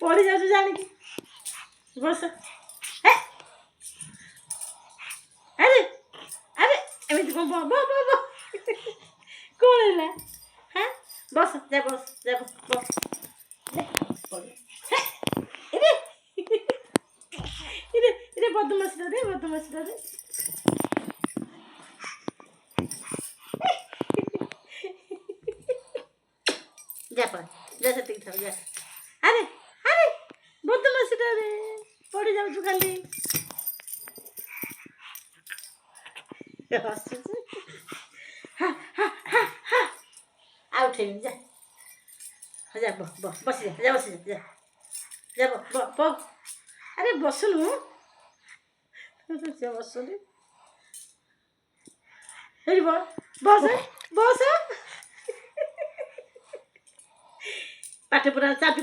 पड़ी जाऊ जानिकी बस अरे अरे एमती कौन कौन है हाँ बस जा बस जा बस इरे बदमाशी रे जा पर जा से था जा अरे अरे बदमाशी रे पड़ी जाऊ खाली आ उठेबी जा जा बस जा बस जा जा अरे बसुनु बसुनी बस बस पाठ पूरा चाबी